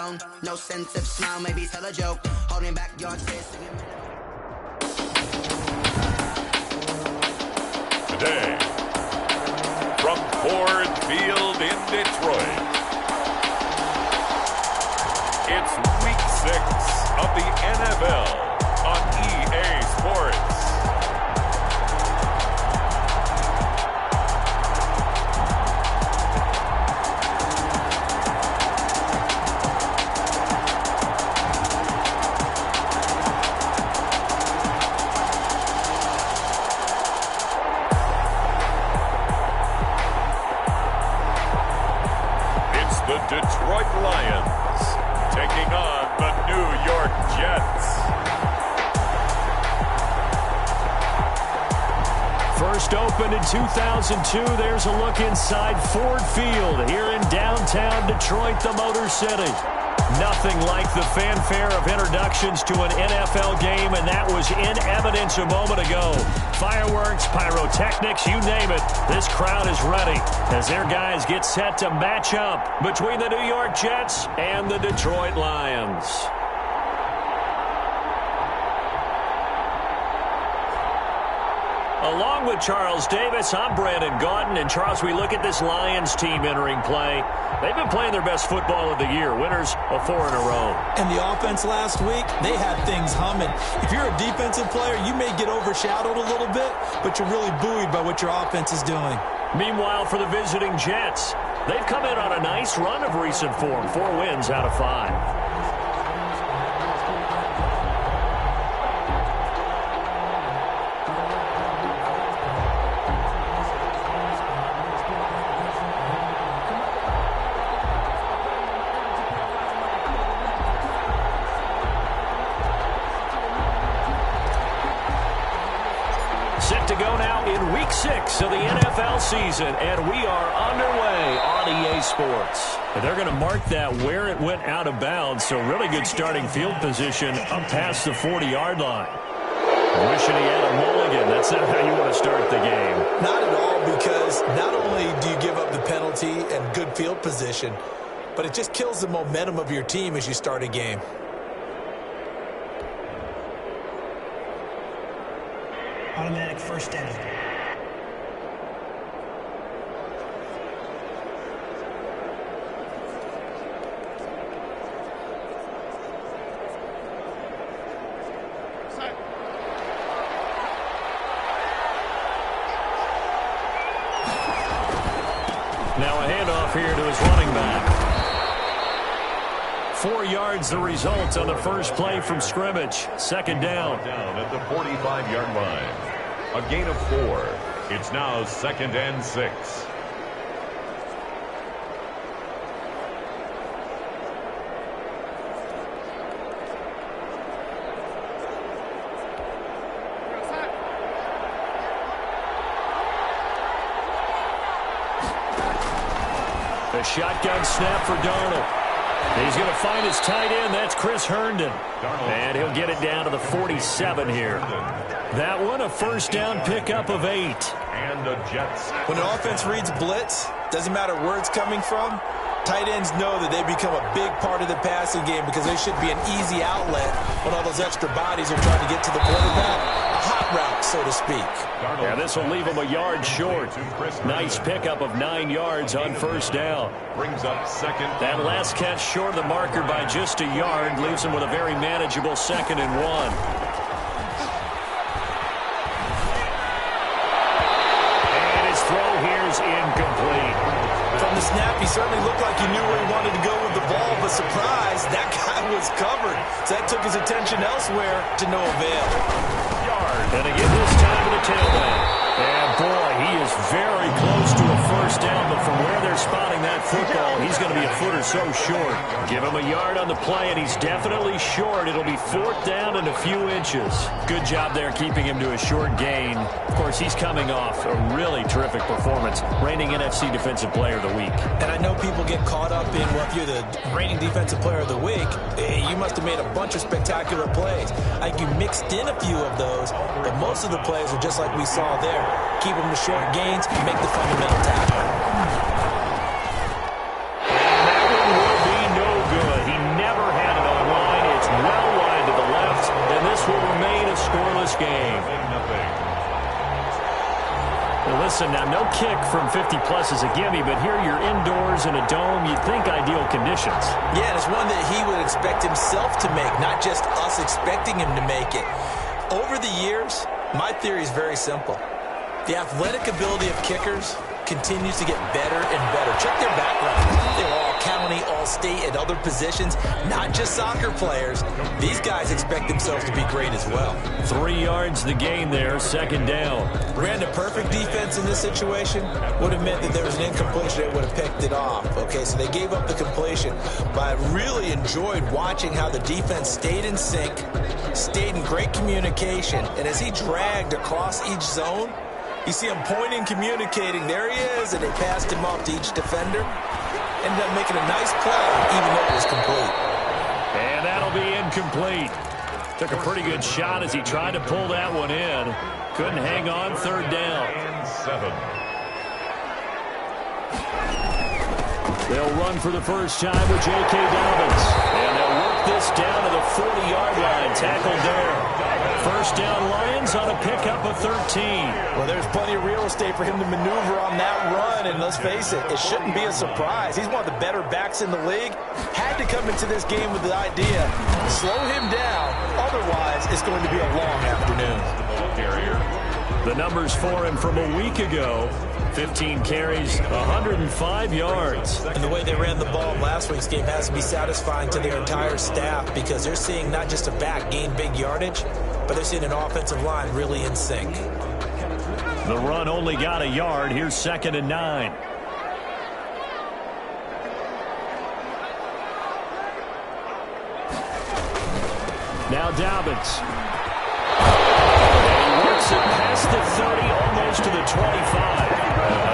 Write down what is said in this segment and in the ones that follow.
alone. No sense of smile, maybe tell a joke. Holding back your tears. Today, from Ford Field in Detroit, it's Week 6 of the NFL on EA Sports. The Detroit Lions taking on the New York Jets. First opened in 2002, there's a look inside Ford Field here in downtown Detroit, the Motor City. Nothing like the fanfare of introductions to an NFL game, and that was in evidence a moment ago. Fireworks, pyrotechnics, you name it. This crowd is ready as their guys get set to match up between the New York Jets and the Detroit Lions. Along with Charles Davis, I'm Brandon Gaudin. And, Charles, we look at this Lions team entering play. They've been playing their best football of the year. Winners of 4 in a row. And the offense last week, they had things humming. If you're a defensive player, you may get overshadowed a little bit, but you're really buoyed by what your offense is doing. Meanwhile, for the visiting Jets, they've come in on a nice run of recent form. 4 wins out of 5. Set to go now in Week 6 of the NFL season, and we are underway on EA Sports. And they're going to mark that where it went out of bounds, so really good starting field position up past the 40-yard line. Wishing he had a mulligan. That's not how you want to start the game. Not at all, because not only do you give up the penalty and good field position, but it just kills the momentum of your team as you start a game. Automatic first down. Now a handoff here to his running back. 4 yards the result on the first play from scrimmage. Second down. Down at the 45-yard line. A gain of 4. It's now 2nd and 6. The shotgun snap for Darnold. He's going to find his tight end. That's Chris Herndon. And he'll get it down to the 47 here. That one, a first down pickup of 8. And the Jets. When an offense reads blitz, doesn't matter where it's coming from, tight ends know that they become a big part of the passing game because they should be an easy outlet when all those extra bodies are trying to get to the quarterback. A hot route, so to speak. Yeah, this will leave him a yard short. Nice pickup of 9 yards on first down. Brings up second. That last catch short of the marker by just a yard leaves him with a very manageable 2nd and 1. Incomplete. From the snap, he certainly looked like he knew where he wanted to go with the ball, but surprise, that guy was covered. So that took his attention elsewhere to no avail. And again this time to the tailback. And boy, he is very close to a first down, but from where they're spotting that football, he's going to be a foot or so short. Give him a yard on the play, and he's definitely short. It'll be 4th down and a few inches. Good job there keeping him to a short gain. Of course, he's coming off a really terrific performance, reigning NFC Defensive Player of the Week. And I know people get caught up in, well, if you're the reigning Defensive Player of the Week, you must have made a bunch of spectacular plays. I think you mixed in a few of those, but most of the plays are just like we saw there. Keep them to short gains, make the fundamental tackle. And that one will be no good. He Listen, now no kick from 50-plus is a gimme, but here you're indoors in a dome. You'd think ideal conditions. Yeah, and it's one that he would expect himself to make, not just us expecting him to make it. Over the years, my theory is very simple. The athletic ability of kickers continues to get better and better. Check their background. They're all county, all state, at other positions, not just soccer players. These guys expect themselves to be great as well. 3 yards the gain there, second down. Ran a perfect defense in this situation. Would have meant that there was an incompletion that would have picked it off. Okay, so they gave up the completion. But I really enjoyed watching how the defense stayed in sync, stayed in great communication, and as he dragged across each zone, you see him pointing, communicating. There he is, and they passed him off to each defender. Ended up making a nice play, even though it was complete. And that'll be incomplete. Took a pretty good shot as he tried to pull that one in. Couldn't hang on, third down. And 7. They'll run for the first time with J.K. Dobbins. And they'll work this down to the 40-yard line. Tackled there. First down, Lions on a pickup of 13. Well, there's plenty of real estate for him to maneuver on that run, and let's face it, it shouldn't be a surprise. He's one of the better backs in the league. Had to come into this game with the idea, slow him down, otherwise it's going to be a long afternoon. The numbers for him from a week ago, 15 carries, 105 yards. And the way they ran the ball in last week's game has to be satisfying to their entire staff because they're seeing not just a back gain big yardage, but they're seeing an offensive line really in sync. The run only got a yard. Here's 2nd and 9. Now Dobbins. And he works it past the 30, almost to the 25.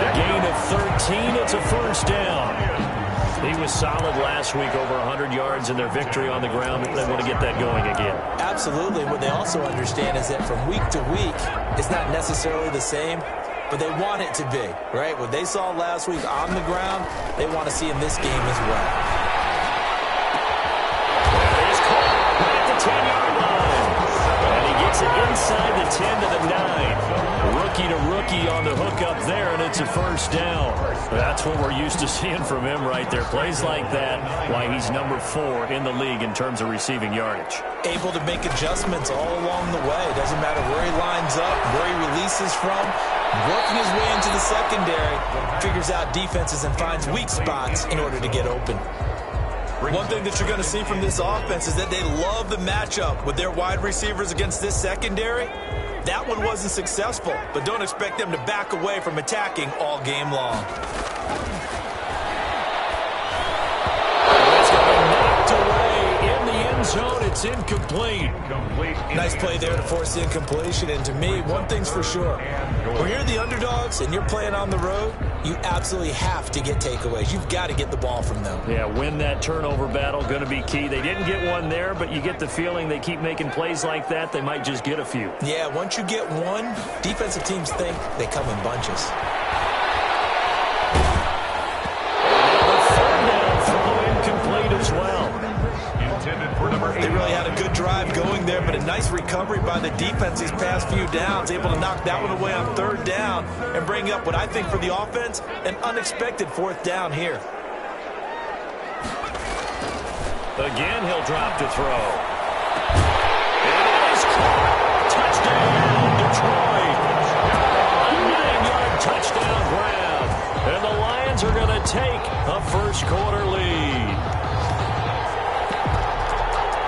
A gain of 13. It's a first down. He was solid last week, over 100 yards in their victory on the ground. They want to get that going again. Absolutely. What they also understand is that from week to week, it's not necessarily the same, but they want it to be, right? What they saw last week on the ground, they want to see in this game as well. He's caught at the 10-yard line. And he gets it inside the 10 to the 9. Rookie to rookie on the hook up there, and it's a first down. That's what we're used to seeing from him right there. Plays like that, why he's number 4 in the league in terms of receiving yardage. Able to make adjustments all along the way. Doesn't matter where he lines up, where he releases from. Working his way into the secondary, figures out defenses and finds weak spots in order to get open. One thing that you're going to see from this offense is that they love the matchup with their wide receivers against this secondary. That one wasn't successful, but don't expect them to back away from attacking all game long. It's going to be knocked away in the end zone. It's incomplete. Nice play there to force the incompletion. And to me, one thing's for sure. When you're the underdogs and you're playing on the road, you absolutely have to get takeaways. You've got to get the ball from them. Yeah, win that turnover battle, going to be key. They didn't get one there, but you get the feeling they keep making plays like that, they might just get a few. Yeah, once you get one, defensive teams think they come in bunches. The third down throw incomplete as well. They really had a good drive going there, but a nice recovery by the defense these past few downs, able to knock that one away on third down and bring up what I think for the offense, an unexpected fourth down here. Again, he'll drop to throw. It is caught. Touchdown, Detroit. A 9-yard touchdown grab. And the Lions are going to take a first-quarter lead.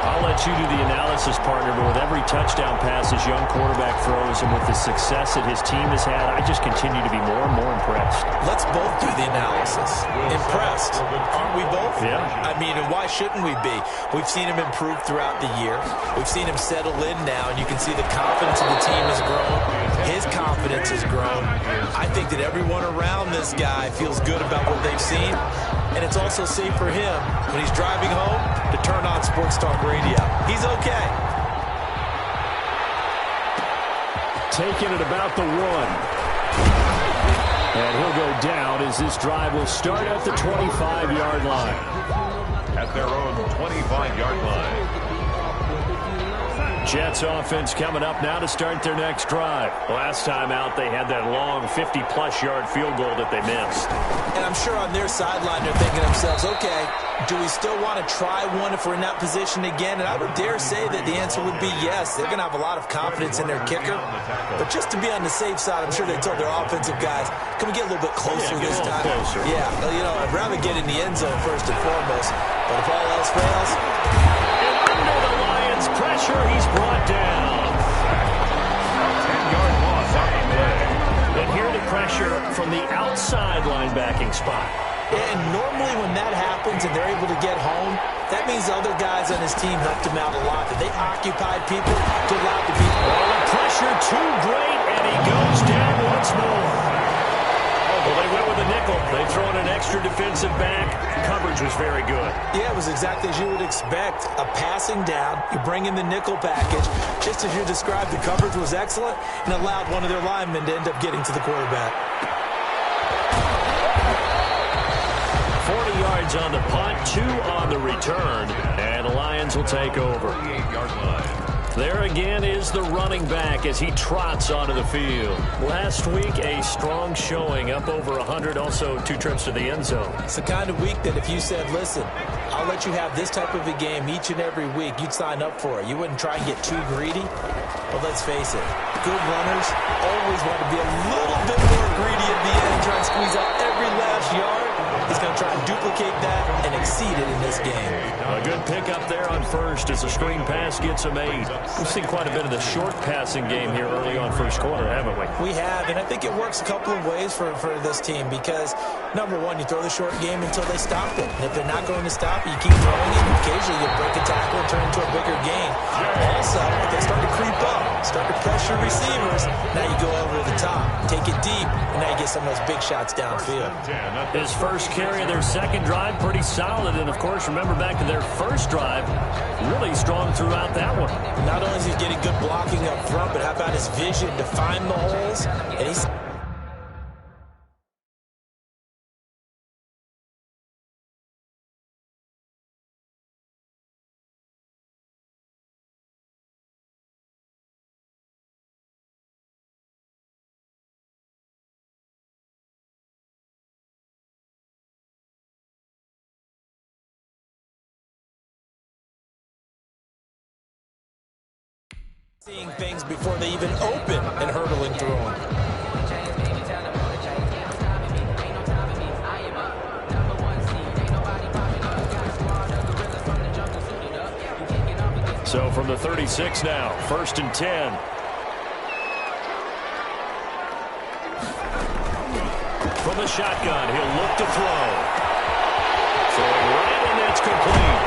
I'll let you do the analysis, partner, but with every touchdown pass his young quarterback throws and with the success that his team has had, I just continue to be more and more impressed. Let's both do the analysis. Impressed. Aren't we both? Yeah. I mean, and why shouldn't we be? We've seen him improve throughout the year. We've seen him settle in now, and you can see the confidence of the team has grown. His confidence has grown. I think that everyone around this guy feels good about what they've seen, and it's also safe for him when he's driving home to turn on Sports Talk Radio. He's okay. Taking it about the 1. And he'll go down as this drive will start at the 25-yard line. At their own 25-yard line. Jets offense coming up now to start their next drive. Last time out, they had that long 50-plus yard field goal that they missed. And I'm sure on their sideline they're thinking to themselves, okay, do we still want to try one if we're in that position again? And I would dare say that the answer would be yes. They're going to have a lot of confidence in their kicker. But just to be on the safe side, I'm sure they told their offensive guys, can we get a little bit closer this time? Closer. Yeah, I'd rather get in the end zone first and foremost. But if all else fails... Under the Lions' pressure, he's brought down. 10-yard loss on the play. And here the pressure from the outside linebacking spot. And normally when that happens and they're able to get home, that means the other guys on his team helped him out a lot. That they occupied people to allow the people. Oh, the pressure too great, and he goes down once more. Well, they went with a nickel. They throw in an extra defensive back. Coverage was very good. Yeah, it was exactly as you would expect. A passing down, you bring in the nickel package. Just as you described, the coverage was excellent and allowed one of their linemen to end up getting to the quarterback. 40 yards on the punt, 2 on the return, and the Lions will take over. 38-yard line. There again is the running back as he trots onto the field. Last week, a strong showing, up over 100, also 2 trips to the end zone. It's the kind of week that if you said, listen, I'll let you have this type of a game each and every week, you'd sign up for it. You wouldn't try and get too greedy. But let's face it, good runners always want to be a little bit more greedy at the end, try and squeeze out every last yard. He's going to try and duplicate that and exceed it in this game. A good pickup there on first as the screen pass gets him 8. We've seen quite a bit of the short passing game here early on first quarter, haven't we? We have, and I think it works a couple of ways for this team because, number one, you throw the short game until they stop it. And if they're not going to stop it, you keep throwing it. Occasionally you break a tackle and turn into a bigger gain. Also, if they start to creep up, start to pressure receivers, now you go over to the top, take it deep, and now you get some of those big shots downfield. His first carry of their second drive, pretty solid. And, of course, remember back to their first drive, really strong throughout that one. Not only is he getting good blocking up front, but how about his vision to find the holes? And he's... seeing things before they even open and hurdling through them. So from the 36 now, 1st and 10. From the shotgun, he'll look to throw. Throwing right, and it's complete.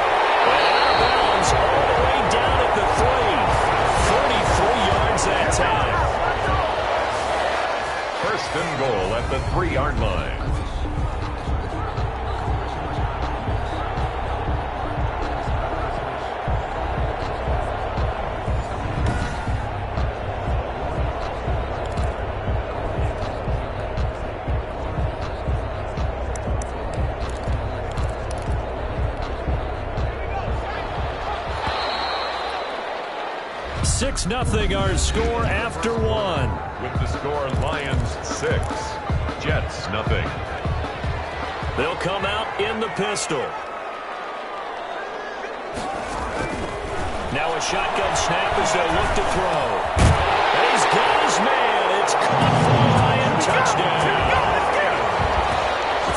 And out of bounds all the way down at the 3. 43 yards that time. 1st and goal at the 3-yard line. Nothing our score after 1. With the score, Lions 6, Jets nothing. They'll come out in the pistol. Now a shotgun snap as they look to throw. And he's got his man. It's caught for a Lion touchdown.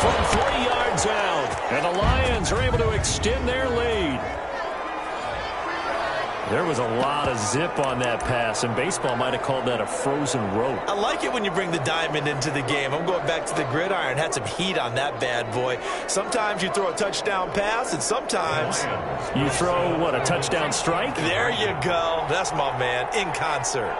From 3 yards out. And the Lions are able to extend their lead. There was a lot of zip on that pass, and baseball might have called that a frozen rope. I like it when you bring the diamond into the game. I'm going back to the gridiron. Had some heat on that bad boy. Sometimes you throw a touchdown pass, and sometimes... you throw, what, a touchdown strike? There you go. That's my man, in concert.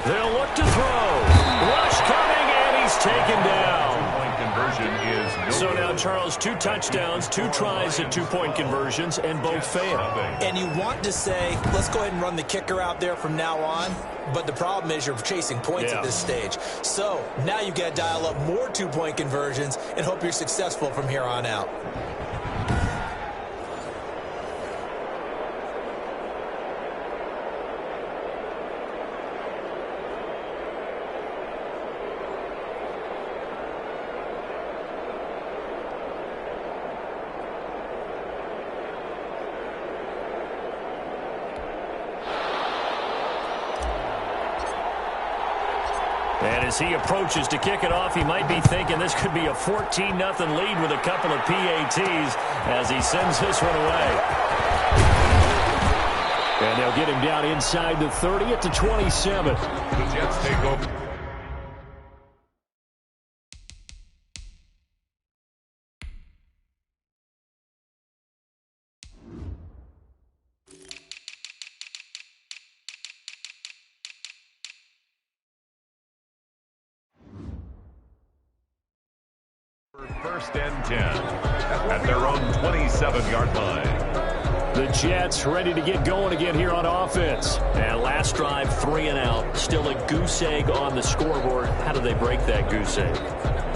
They'll look to throw. Rush coming, and he's taken down. Two-point conversion is no So good. now, Charles, 2 touchdowns, 2 tries at 2-point conversions, and both fail. And you want to say, let's go ahead and run the kicker out there from now on. But the problem is you're chasing points at this stage. So now you've got to dial up more 2-point conversions and hope you're successful from here on out. And as he approaches to kick it off, he might be thinking this could be a 14-0 lead with a couple of PATs as he sends this one away. And they'll get him down inside the 30 at the 27. The Jets take over. First and 10 at their own 27-yard line. The Jets ready to get going again here on offense. And last drive, 3 and out. Still a goose egg on the scoreboard. How do they break that goose egg?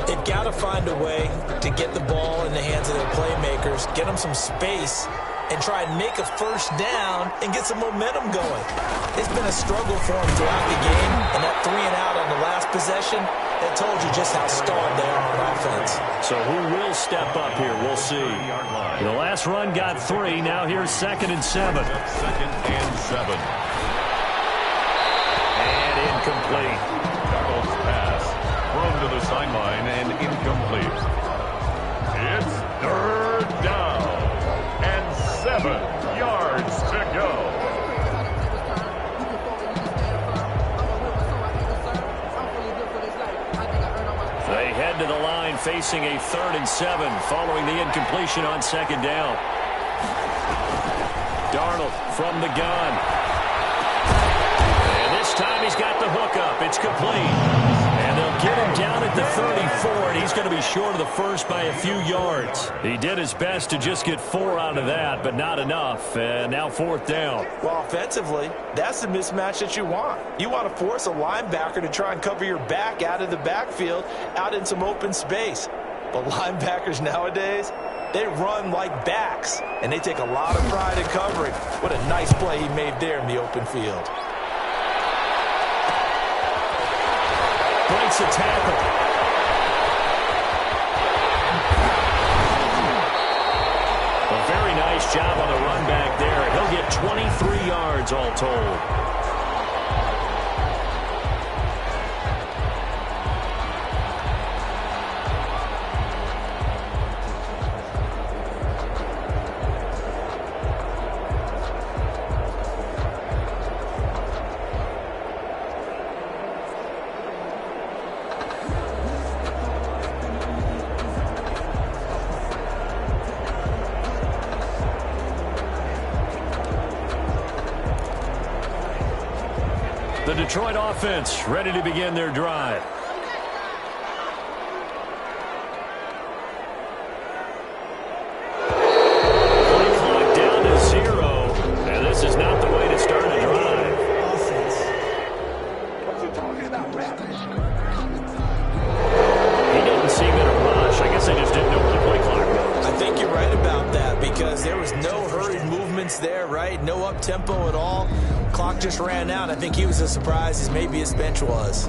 They've got to find a way to get the ball in the hands of their playmakers, get them some space, and try and make a first down and get some momentum going. It's been a struggle for them throughout the game, and that 3 and out on the last possession, that told you just how starved they are on offense. So who will step up here? We'll see. The last run got 3. Now here's 2nd and 7. 2nd and 7. And incomplete. Darnold's pass thrown to the sideline and incomplete. It's 3rd down and 7 yards to go. They head to the line facing a 3rd and 7 following the incompletion on 2nd down. Darnold from the gun. And this time he's got the hook up. It's complete. And they'll get him down at the 34, and he's going to be short of the first by a few yards. He did his best to just get 4 out of that, but not enough. And now 4th down. Well, offensively, that's the mismatch that you want. You want to force a linebacker to try and cover your back out of the backfield, out in some open space. But linebackers nowadays, they run like backs, and they take a lot of pride in covering. What a nice play he made there in the open field. Breaks a tackle. A very nice job on the run back there. He'll get 23 yards all told. The Detroit offense ready to begin their drive. Play clock down to 0. And this is not the way to start a drive. He didn't seem in a rush. I guess they just didn't know where the play clock was. I think you're right about that because there was no hurried movements there, right? No up-tempo at all. Clock just ran out. I think he was as surprised as maybe his bench was.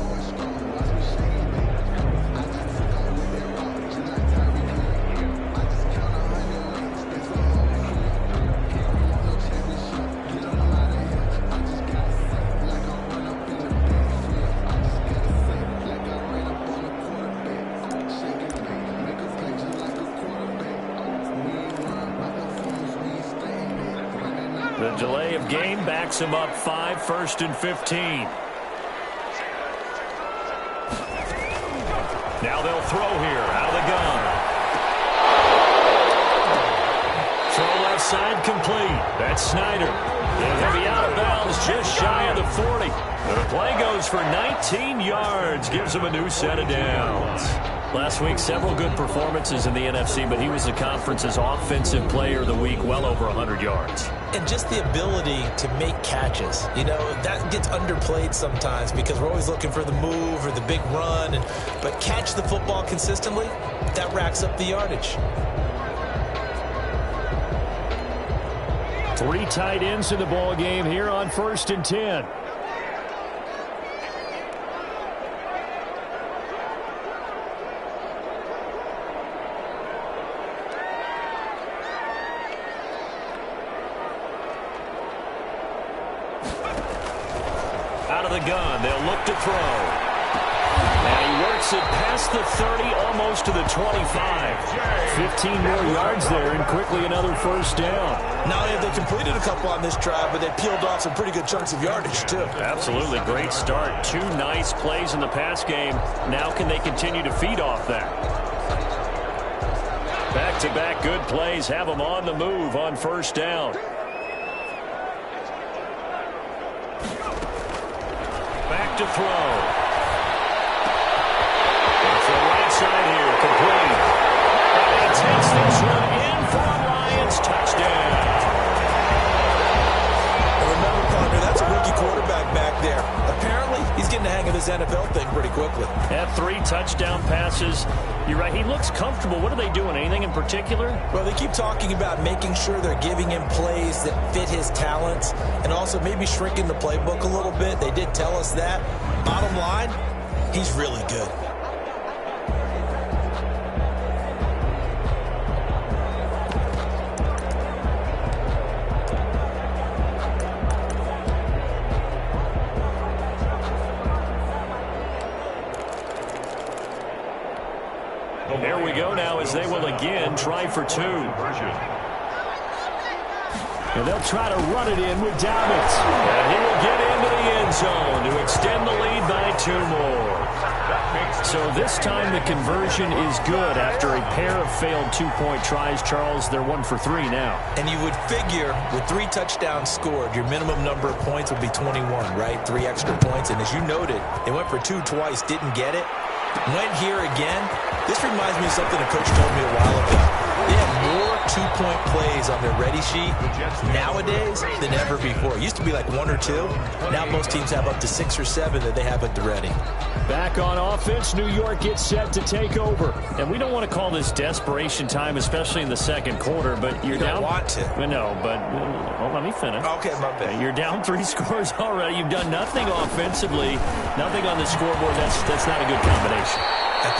The delay of game backs him up 5, 1st and 15. Now they'll throw here out of the gun. Throw left side complete. That's Snyder. He'll be out of bounds just shy of the 40. The play goes for 19 yards. Gives him a new set of downs. Last week, several good performances in the NFC, but he was the conference's offensive player of the week, well over 100 yards. And just the ability to make catches. You know, that gets underplayed sometimes because we're always looking for the move or the big run. But catch the football consistently, that racks up the yardage. 3 tight ends in the ball game here on 1st and 10. Out of the gun, they'll look to throw. Takes it past the 30, almost to the 25. 15 more yards there, and quickly another first down. Not only have they completed a couple on this drive, but they peeled off some pretty good chunks of yardage, too. Absolutely. Great start. 2 nice plays in the pass game. Now can they continue to feed off that? Back-to-back good plays have them on the move on first down. Back to throw. It's the right side here, complete. And he takes this one in for a Lions touchdown. And remember, partner, that's a rookie quarterback back there. Apparently, he's getting the hang of this NFL thing pretty quickly. Had 3 touchdown passes. You're right, he looks comfortable. What are they doing? Anything in particular? Well, they keep talking about making sure they're giving him plays that fit his talents and also maybe shrinking the playbook a little bit. They did tell us that. Bottom line, he's really good. There we go now as they will again try for 2. And they'll try to run it in with Dobbins. And he will get into the end zone to extend the lead by 2 more. So this time the conversion is good after a pair of failed 2-point tries. Charles, they're 1 for 3 now. And you would figure with 3 touchdowns scored, your minimum number of points would be 21, right? 3 extra points. And as you noted, they went for 2 twice, didn't get it. Went here again. This reminds me of something a coach told me a while ago. They have more 2-point plays on their ready sheet nowadays than ever before. It used to be like 1 or 2. Now most teams have up to 6 or 7 that they have at the ready. Back on offense, New York gets set to take over. And we don't want to call this desperation time, especially in the second quarter, but you're you down. Don't want to. No, but well, let me finish. Okay, my bad. You're down 3 scores already. You've done nothing offensively, nothing on the scoreboard. That's not a good combination. I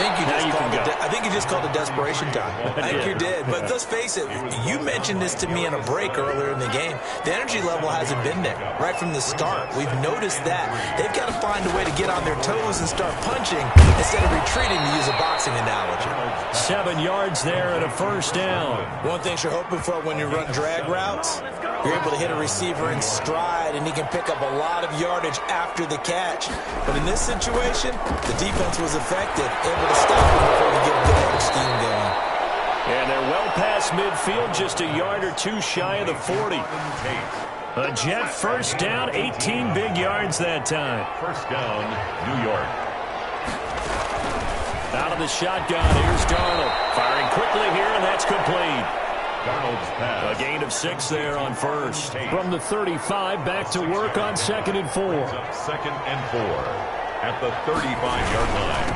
think you just called it desperation time. I think you did. But let's face it, you mentioned this to me in a break earlier in the game. The energy level hasn't been there right from the start. We've noticed that. They've got to find a way to get on their toes and start punching instead of retreating, to use a boxing analogy. 7 yards there and a first down. One thing you're hoping for when you run drag routes, you're able to hit a receiver in stride, and he can pick up a lot of yardage after the catch. But in this situation, the defense was effective, able to stop him before he get a good head scheme going. And they're well past midfield, just a yard or 2 shy of the 40. A Jet first down, 18 big yards that time. First down, New York. Out of the shotgun, here's Darnold. Firing quickly here, and that's complete. Darnold's pass. A gain of 6 there on first. From the 35, back to work on 2nd and 4. Second and 4 at the 35-yard line.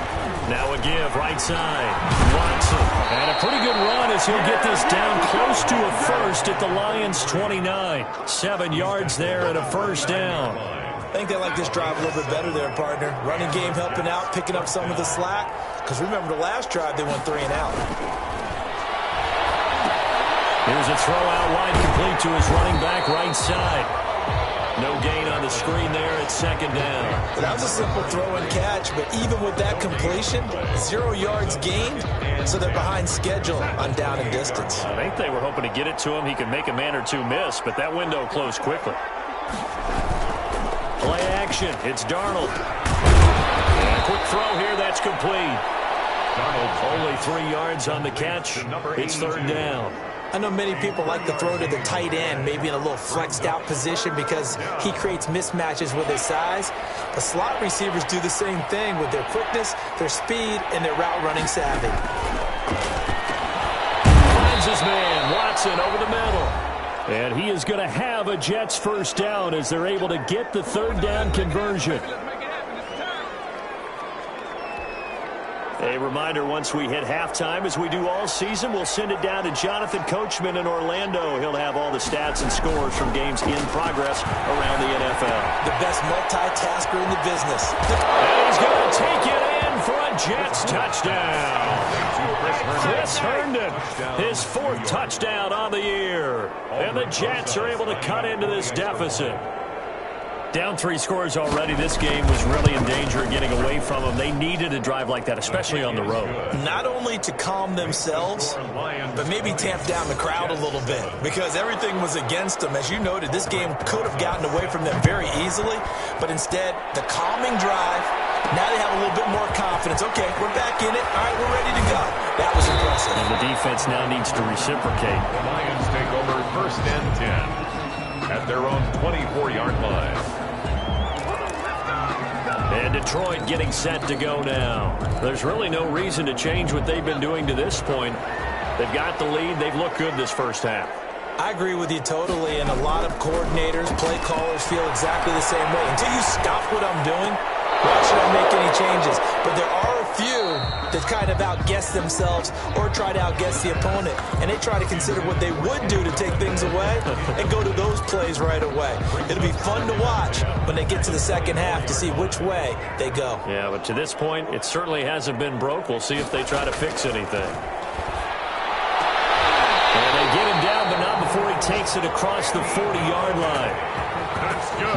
Now a give, right side. Watson. And a pretty good run as he'll get this down close to a first at the Lions' 29. 7 yards there and a first down. I think they like this drive a little bit better there, partner. Running game helping out, picking up some of the slack. Because remember, the last drive, they went 3 and out. Here's a throw out wide, complete to his running back right side. No gain on the screen there at 2nd down. That was a simple throw and catch, but even with that completion, 0 yards gained, so they're behind schedule on down and distance. I think they were hoping to get it to him. He could make a man or 2 miss, but that window closed quickly. Play action. It's Darnold. And a quick throw here. That's complete. Darnold only 3 yards on the catch. It's 3rd down. I know many people like to throw to the tight end, maybe in a little flexed out position because he creates mismatches with his size. The slot receivers do the same thing with their quickness, their speed, and their route running savvy. Finds his man, Watson, over the middle. And he is going to have a Jets first down as they're able to get the 3rd down conversion. A reminder, once we hit halftime, as we do all season, we'll send it down to Jonathan Coachman in Orlando. He'll have all the stats and scores from games in progress around the NFL. The best multitasker in the business. And he's going to take it in for a Jets touchdown. Chris Herndon, his 4th touchdown on the year. And the Jets are able to cut into this deficit. Down 3 scores already. This game was really in danger of getting away from them. They needed a drive like that, especially on the road. Not only to calm themselves, but maybe tamp down the crowd a little bit because everything was against them. As you noted, this game could have gotten away from them very easily, but instead, the calming drive, now they have a little bit more confidence. Okay, we're back in it. All right, we're ready to go. That was impressive. And the defense now needs to reciprocate. The Lions take over 1st and 10 at their own 24-yard line. And Detroit getting set to go now. There's really no reason to change what they've been doing to this point. They've got the lead. They've looked good this first half. I agree with you totally, and a lot of coordinators, play callers feel exactly the same way. Until you stop what I'm doing, why should I make any changes? But there are a few that kind of outguess themselves or try to outguess the opponent, and they try to consider what they would do to take things away and go to those plays right away. It'll be fun to watch when they get to the second half to see which way they go. Yeah, but to this point, it certainly hasn't been broke. We'll see if they try to fix anything. And they get him down, but not before he takes it across the 40-yard line.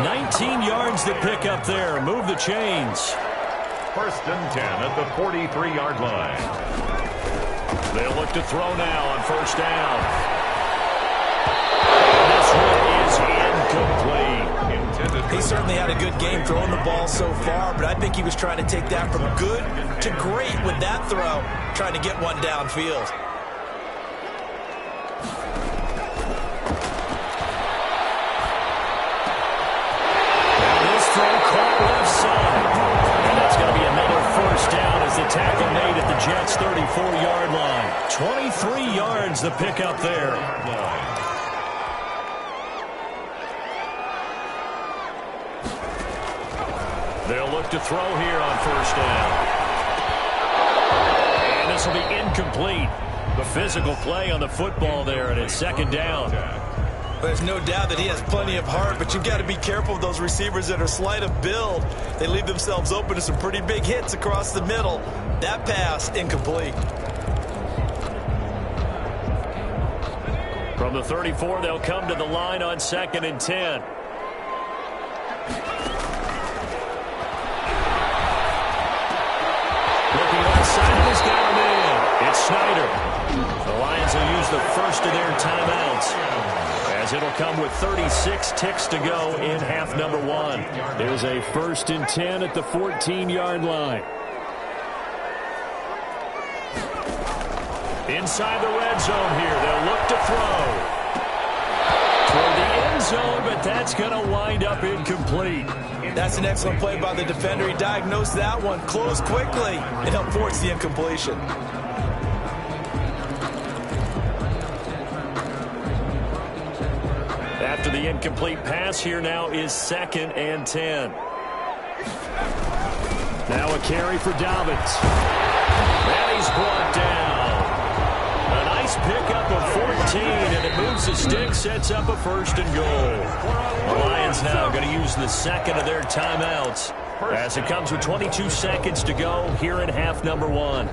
19 yards to pick up there. Move the chains. 1st and 10 at the 43-yard line. They'll look to throw now on 1st down. This one is incomplete. He certainly had a good game throwing the ball so far, but I think he was trying to take that from good to great with that throw, trying to get one downfield. Caught left side. And that's going to be another 1st down as the tackle made at the Jets' 34-yard line. 23 yards the pickup there. They'll look to throw here on 1st down. And this will be incomplete. The physical play on the football there, and it's 2nd down. There's no doubt that he has plenty of heart, but you've got to be careful with those receivers that are slight of build. They leave themselves open to some pretty big hits across the middle. That pass, incomplete. From the 34, they'll come to the line on 2nd and 10. Looking outside, he's got him in. It's Snyder. The Lions will use the first of their timeouts, as it'll come with 36 ticks to go in half number 1. There's a 1st and 10 at the 14-yard line. Inside the red zone here. They'll look to throw toward the end zone, but that's going to wind up incomplete. That's an excellent play by the defender. He diagnosed that one, closed quickly, and helped force the incompletion. After the incomplete pass, here now is 2nd and 10. Now a carry for Dobbins. And he's brought down. A nice pickup of 14, and it moves the stick, sets up a 1st and goal. The Lions now going to use the 2nd of their timeouts as it comes with 22 seconds to go here in half number 1.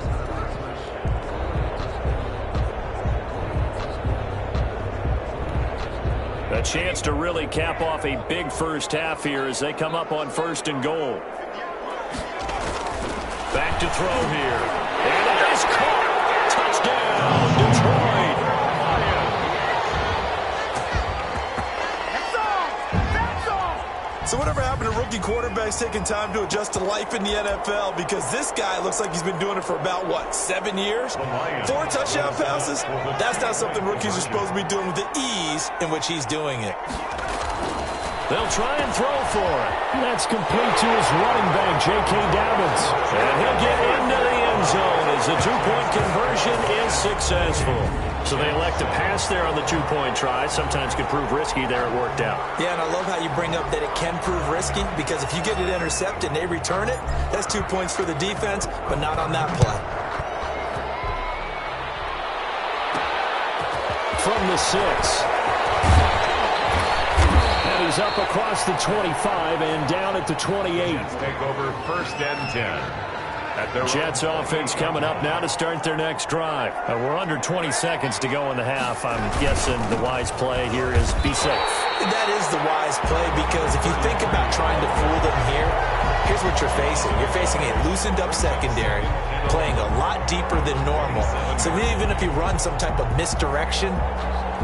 A chance to really cap off a big first half here as they come up on 1st and goal. Back to throw here. And it is caught. Touchdown, Detroit. So whatever happened to rookie quarterbacks taking time to adjust to life in the NFL? Because this guy looks like he's been doing it for about, 7 years? 4 touchdown passes? That's not something rookies are supposed to be doing with the ease in which he's doing it. They'll try and throw for it. That's complete to his running back, J.K. Dobbins. And he'll get into the end zone as the 2-point conversion is successful. So they elect to pass there on the 2-point try. Sometimes could prove risky. There it worked out. Yeah, and I love how you bring up that it can prove risky, because if you get it intercepted and they return it, that's 2 points for the defense, but not on that play. From the 6. And he's up across the 25 and down at the 28. Let's take over 1st and 10. Jets offense coming up now to start their next drive. We're under 20 seconds to go in the half. I'm guessing the wise play here is be safe. That is the wise play, because if you think about trying to fool them here, here's what you're facing. You're facing a loosened up secondary, playing a lot deeper than normal. So even if you run some type of misdirection,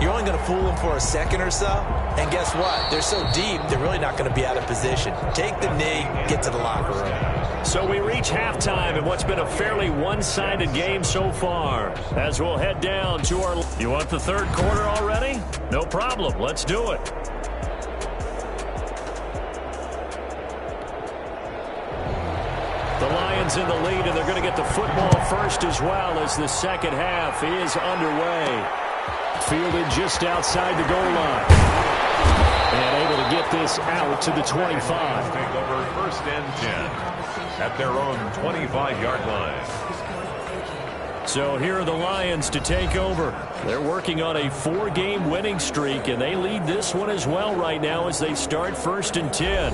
you're only going to fool them for a second or so. And guess what? They're so deep, they're really not going to be out of position. Take the knee, get to the locker room. So we reach halftime in what's been a fairly one-sided game so far. As we'll head down to our... You want the third quarter already? No problem. Let's do it. The Lions in the lead, and they're going to get the football first as well as the second half is underway. Fielded just outside the goal line. And able to get this out to the 25. Take over first and 10 at their own 25-yard line. So here are the Lions to take over. They're working on a 4-game winning streak, and they lead this one as well right now as they start first and 10.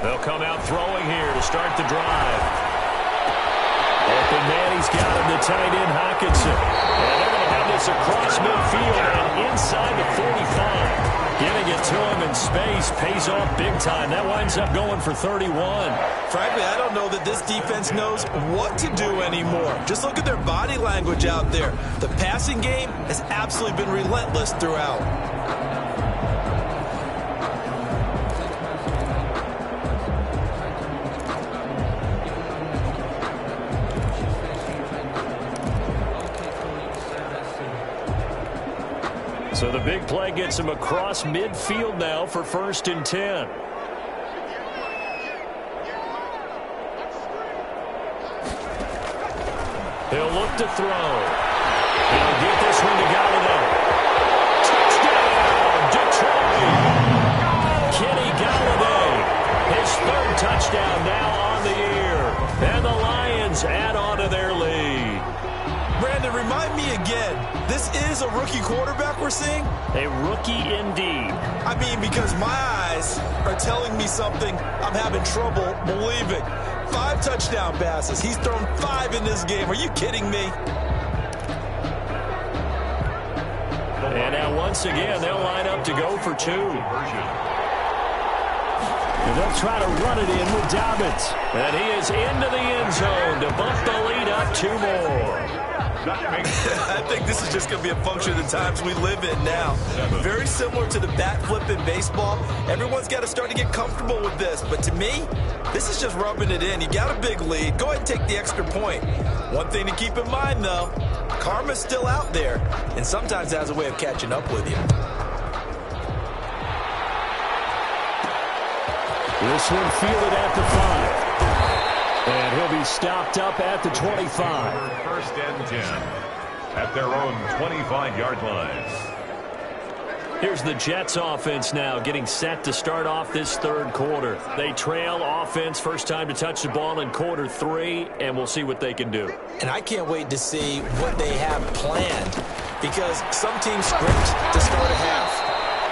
They'll come out throwing here to start the drive. Open man, he's got him, the tight end, Hawkinson. And they're going to have this across midfield and inside the 45. Getting it to him in space pays off big time. That winds up going for 31. Frankly, I don't know that this defense knows what to do anymore. Just look at their body language out there. The passing game has absolutely been relentless throughout. So the big play gets him across midfield now for first and 10. He'll look to throw. He'll get this one to Galladay. Touchdown, Detroit! Kenny Galladay, his third touchdown now on the year. And the Lions add on to their lead. Brandon, remind me again, this is a rookie quarterback we're seeing? A rookie indeed. I mean, because my eyes are telling me something I'm having trouble believing. 5 touchdown passes. He's thrown 5 in this game. Are you kidding me? And now once again, they'll line up to go for 2. And they'll try to run it in with Dobbins. And he is into the end zone to bump the lead up 2 more. I think this is just going to be a function of the times we live in now. Very similar to the bat flip in baseball. Everyone's got to start to get comfortable with this. But to me, this is just rubbing it in. You got a big lead. Go ahead and take the extra point. One thing to keep in mind, though, karma's still out there. And sometimes it has a way of catching up with you. This one fielded at the 5. And he'll be stopped up at the 25. First and 10 at their own 25-yard line. Here's the Jets offense now getting set to start off this third quarter. They trail offense, first time to touch the ball in quarter 3, and we'll see what they can do. And I can't wait to see what they have planned, because some teams script to start a half.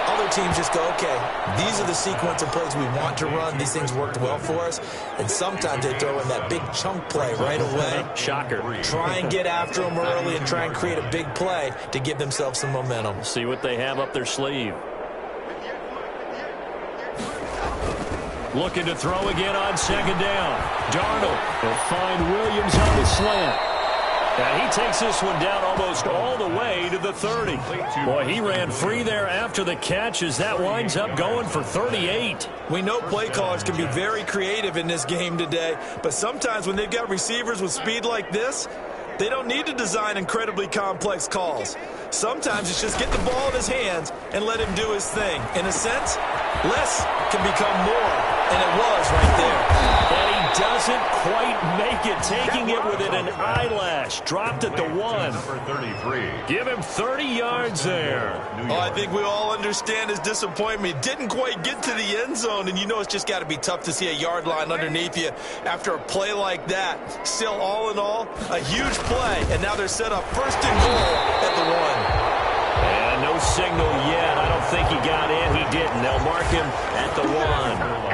Other teams just go, okay, these are the sequence of plays we want to run. These things worked well for us. And sometimes they throw in that big chunk play right away. Shocker. Try and get after them early and try and create a big play to give themselves some momentum. See what they have up their sleeve. Looking to throw again on second down. Darnold will find Williams on the slant. And he takes this one down almost all the way to the 30. Boy, he ran free there after the catch as that winds up going for 38. We know play callers can be very creative in this game today, but sometimes when they've got receivers with speed like this, they don't need to design incredibly complex calls. Sometimes it's just get the ball in his hands and let him do his thing. In a sense, less can become more, and it was right there. And he doesn't quite make it, taking it within an eyelash. Dropped at the 1. Number 33. Give him 30 yards there. Oh, I think we all understand his disappointment. Didn't quite get to the end zone, and you know it's just got to be tough to see a yard line underneath you after a play like that. Still, all in all, a huge play, and now they're set up first and goal at the 1. And no signal yet. I don't think he got in. He didn't. They'll mark him at the 1.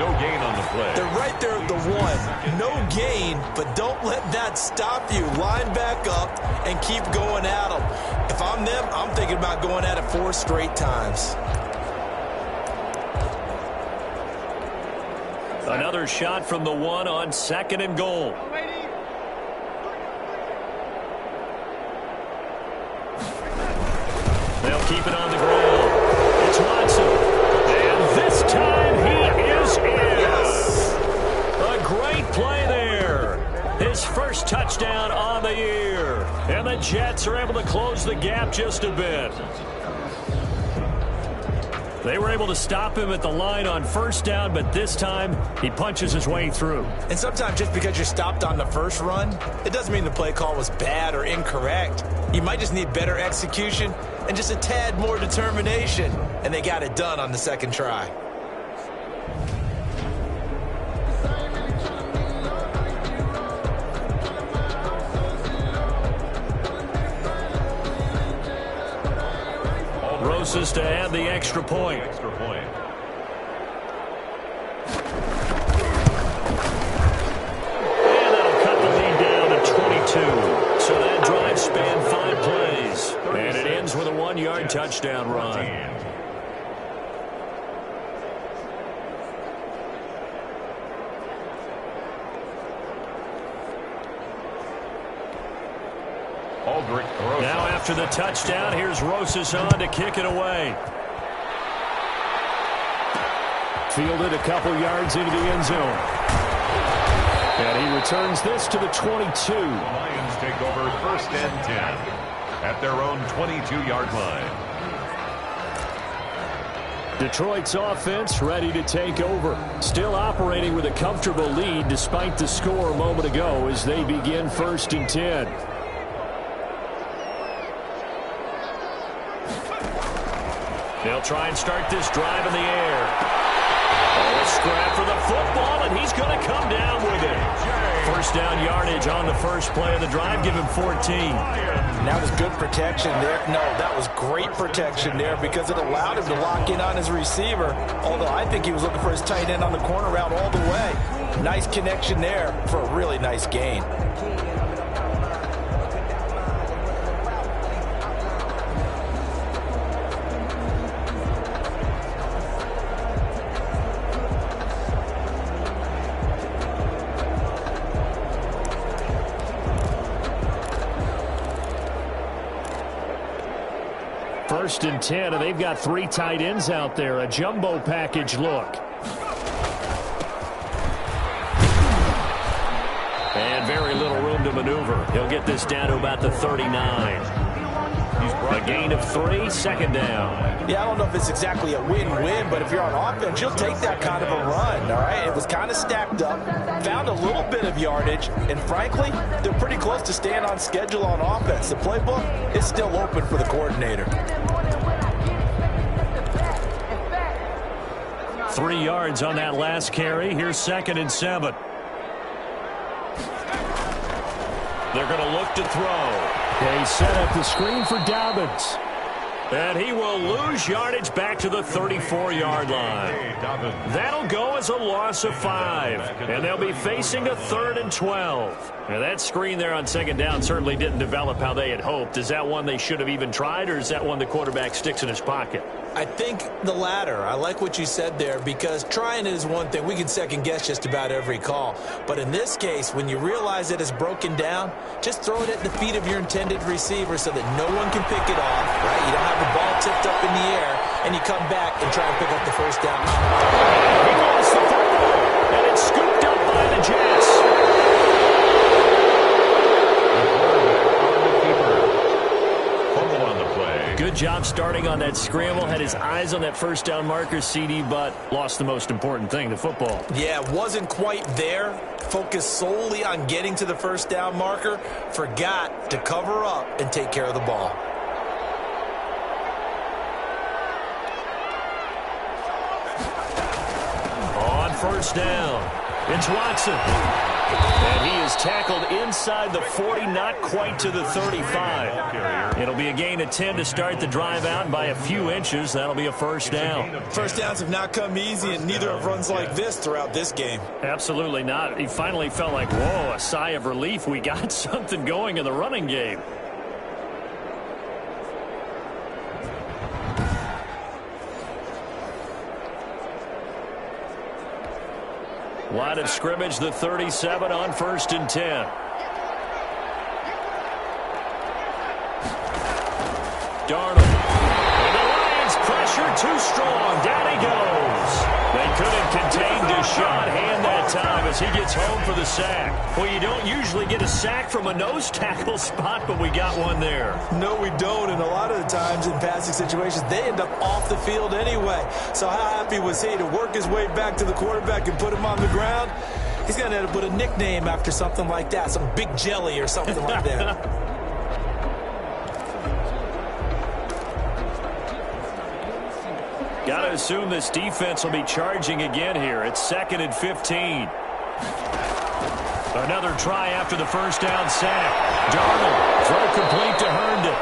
No gain on the play. They're right there at the 1. No gain, but don't let that stop you. Line back up and keep going at them. If I'm them, I'm thinking about going at it 4 straight times. Another shot from the 1 on 2nd and goal. They'll keep it on the ground. It's Watson. And this time he is in. Yes. A great play there. His first touchdown on the year. And the Jets are able to close the gap just a bit. They were able to stop him at the line on first down, but this time he punches his way through. And sometimes just because you're stopped on the first run, it doesn't mean the play call was bad or incorrect. You might just need better execution and just a tad more determination. And they got it done on the second try. Rosas to add the extra point. Extra point. And that'll cut the lead down to 22. So that drive spanned 5 plays. And it ends with a 1-yard touchdown run. Now after the touchdown, here's Rosas on to kick it away. Fielded a couple yards into the end zone. And he returns this to the 22. The Lions take over first and 10 at their own 22-yard line. Detroit's offense ready to take over. Still operating with a comfortable lead despite the score a moment ago as they begin first and 10. They'll try and start this drive in the air. Oh, a scrap for the football, and he's going to come down with it. First down yardage on the first play of the drive. Give him 14. And that was good protection there. No, that was great protection there because it allowed him to lock in on his receiver. Although I think he was looking for his tight end on the corner route all the way. Nice connection there for a really nice gain. First and 10, and they've got 3 tight ends out there. A jumbo package look. And very little room to maneuver. He'll get this down to about the 39. A gain of 3, second down. Yeah, I don't know if it's exactly a win-win, but if you're on offense, you'll take that kind of a run, all right? It was kind of stacked up, found a little bit of yardage, and frankly, they're pretty close to staying on schedule on offense. The playbook is still open for the coordinator. 3 yards on that last carry. Here's 2nd and 7. They're going to look to throw. They set up the screen for Dobbins. And he will lose yardage back to the 34-yard line. That'll go as a loss of 5. And they'll be facing a 3rd and 12. Now, that screen there on 2nd down certainly didn't develop how they had hoped. Is that one they should have even tried, or is that one the quarterback sticks in his pocket? I think the latter. I like what you said there because trying is one thing. We can second guess just about every call. But in this case, when you realize that it's broken down, just throw it at the feet of your intended receiver so that no one can pick it off, right? You don't have the ball tipped up in the air, and you come back and try and pick up the first down. He lost the football, and it's scooped up by the Jets. Good job starting on that scramble. Had his eyes on that first down marker, CD, but lost the most important thing, the football. Yeah, wasn't quite there. Focused solely on getting to the first down marker. Forgot to cover up and take care of the ball. On first down, it's Watson. And he is tackled inside the 40, not quite to the 35. It'll be a gain of 10 to start the drive out, and by a few inches, that'll be a first down. First downs have not come easy, and neither have runs like this throughout this game. Absolutely not. He finally felt like, whoa, a sigh of relief. We got something going in the running game. Line of scrimmage, the 37 on 1st and 10. Darnold. And the Lions pressure too strong. Down he goes. They couldn't contain Deshaun Hand that time as he gets home for the sack. Well, you don't usually get a sack from a nose tackle spot, but we got one there. No, we don't, and a lot of the times in passing situations, they end up off the field anyway. So how happy was he to work his way back to the quarterback and put him on the ground? He's going to have to put a nickname after something like that, some Big Jelly or something like that. Got to assume this defense will be charging again here. It's 2nd and 15. Another try after the first down sack. Darnold, throw complete to Herndon.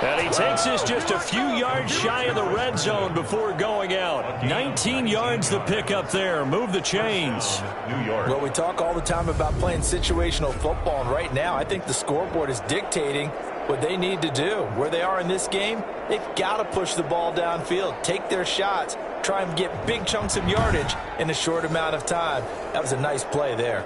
And he takes this just a few yards shy of the red zone before going out. 19 yards the pick up there. Move the chains. New York. Well, we talk all the time about playing situational football, and right now I think the scoreboard is dictating what they need to do. Where they are in this game, they've got to push the ball downfield, take their shots, try and get big chunks of yardage in a short amount of time. That was a nice play there.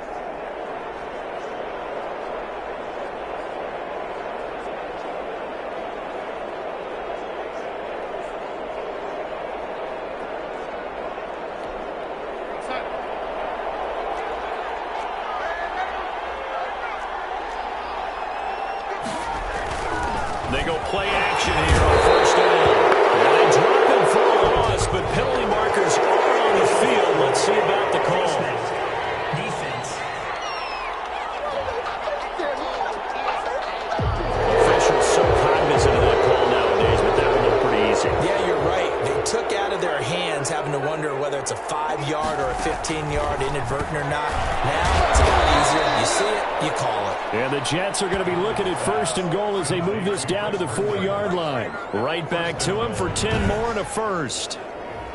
They go play action here on first down. And they drop him for a loss, but penalty markers are on the field. Let's see about the call. Defense. Officials so cognizant of that call nowadays, but that one looked pretty easy. Yeah, you're right. They took out of their hands having to wonder whether it's a 5-yard or a 15-yard inadvertent or not. Now it's a lot easier. You see it, you call it. And the Jets are going to be looking at 1st and goal as they move this down to the 4-yard line. Right back to him for 10 more and a first.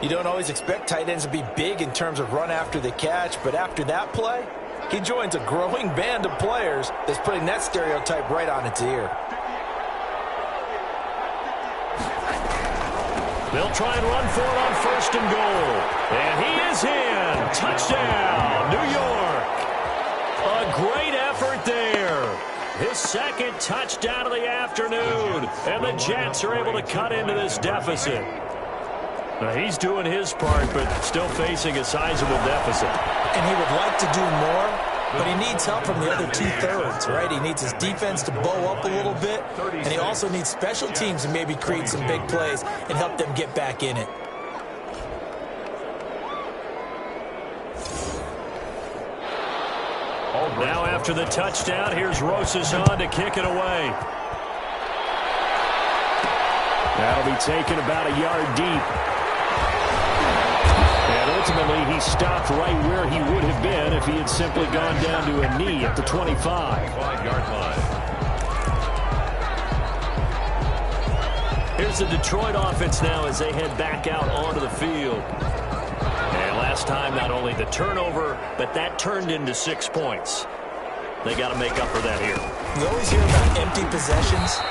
You don't always expect tight ends to be big in terms of run after the catch, but after that play, he joins a growing band of players that's putting that stereotype right on its ear. They'll try and run for it on 1st and goal. And he is in. Touchdown, New York. A great effort there. His 2nd touchdown of the afternoon. And the Jets are able to cut into this deficit. Now, he's doing his part, but still facing a sizable deficit. And he would like to do more, but he needs help from the other 2/3, right? He needs his defense to bow up a little bit, and he also needs special teams to maybe create some big plays and help them get back in it. Now after the touchdown, here's Rosas on to kick it away. That'll be taken about a yard deep. And ultimately, he stopped right where he would have been if he had simply gone down to a knee at the 25. 5-yard line. Here's the Detroit offense now as they head back out onto the field. And last time, not only the turnover, but that turned into 6 points. They got to make up for that here. We always hear about empty possessions,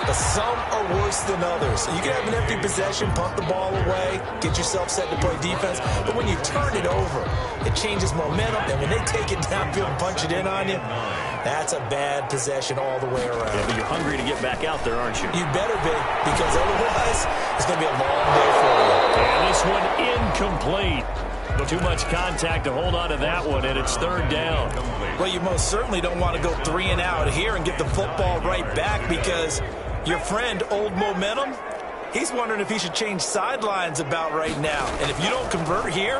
but some are worse than others. You can have an empty possession, punt the ball away, get yourself set to play defense, but when you turn it over, it changes momentum, and when they take it downfield and punch it in on you, that's a bad possession all the way around. Yeah, but you're hungry to get back out there, aren't you? You better be, because otherwise, it's going to be a long day for you. And this one incomplete. Too much contact to hold on to that one, and it's 3rd down. Well, you most certainly don't want to go 3 and out here and get the football right back, because Your friend, Old Momentum, he's wondering if he should change sidelines about right now. And if you don't convert here,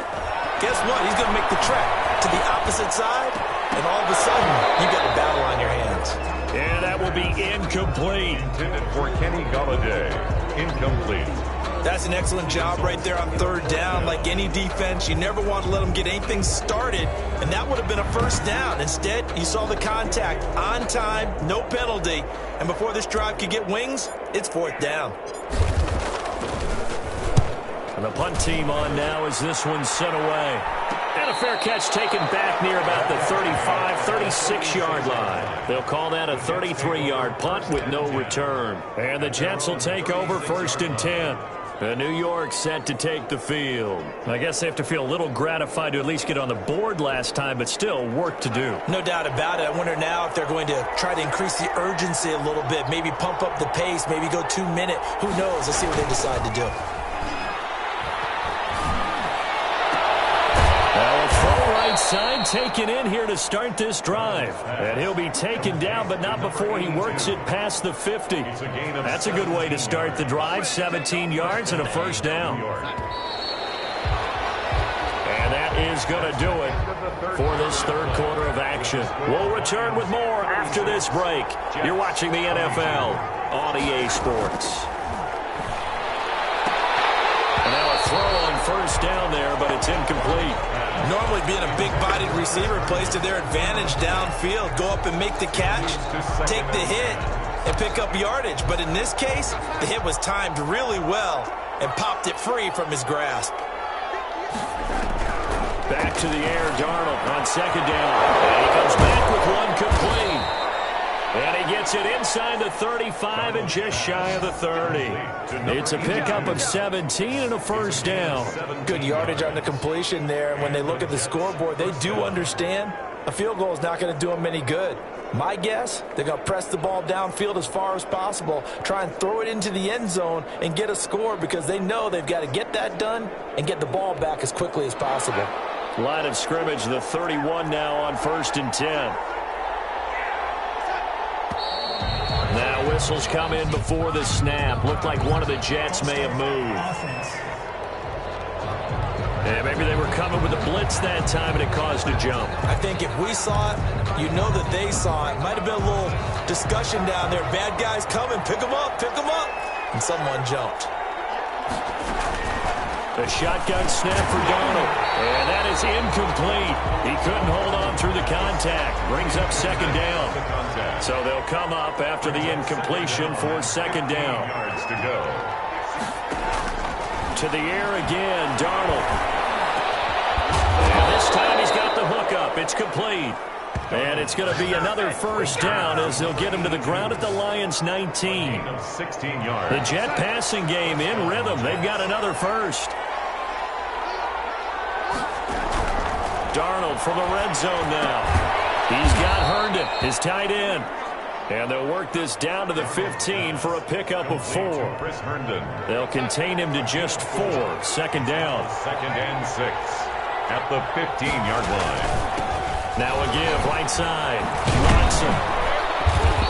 guess what? He's going to make the trek to the opposite side, and all of a sudden, you got a battle on your hands. And that will be incomplete. Intended for Kenny Galladay. Incomplete. That's an excellent job right there on third down. Like any defense, you never want to let them get anything started, and that would have been a first down. Instead, you saw the contact on time, no penalty, and before this drive could get wings, it's fourth down. And the punt team on now as this one's sent away. And a fair catch taken back near about the 35, 36-yard line. They'll call that a 33-yard punt with no return. And the Jets will take over first and 10. New York set to take the field. I guess they have to feel a little gratified to at least get on the board last time, but still work to do. No doubt about it. I wonder now if they're going to try to increase the urgency a little bit, maybe pump up the pace, maybe go 2-minute. Who knows? Let's see what they decide to do. Side taken in here to start this drive. And he'll be taken down, but not before he works it past the 50. That's a good way to start the drive. 17 yards and a first down. And that is going to do it for this third quarter of action. We'll return with more after this break. You're watching the NFL on EA Sports. And now a throw on first down there, but it's incomplete. Normally being a big-bodied receiver plays to their advantage downfield. Go up and make the catch, take the hit, and pick up yardage. But in this case, the hit was timed really well and popped it free from his grasp. Back to the air, Darnold on second down. And he comes back with one complete. And he gets it inside the 35 and just shy of the 30. It's a pickup of 17 and a first down. Good yardage on the completion there. And when they look at the scoreboard, they do understand a field goal is not going to do them any good. My guess, they're going to press the ball downfield as far as possible, try and throw it into the end zone and get a score because they know they've got to get that done and get the ball back as quickly as possible. Line of scrimmage, the 31 now on first and 10. Now whistles come in before the snap. Looked like one of the Jets may have moved. And maybe they were coming with a blitz that time and it caused a jump. I think if we saw it, you know that they saw it. Might have been a little discussion down there. Bad guys coming, pick them up, pick them up. And someone jumped. The shotgun snap for Darnold. And that is incomplete. He couldn't hold on through the contact. Brings up second down. So they'll come up after the incompletion for second down. Yards to go. To the air again, Darnold. And this time he's got the hook up. It's complete. And it's going to be another first down as they'll get him to the ground at the Lions' 19. 16 yards. The Jet passing game in rhythm. They've got another first. Darnold from the red zone now. He's got Herndon, his tight end. And they'll work this down to the 15 for a pickup of 4. They'll contain him to just 4. Second down. Second and 6 at the 15-yard line. Now a give right side. Watson.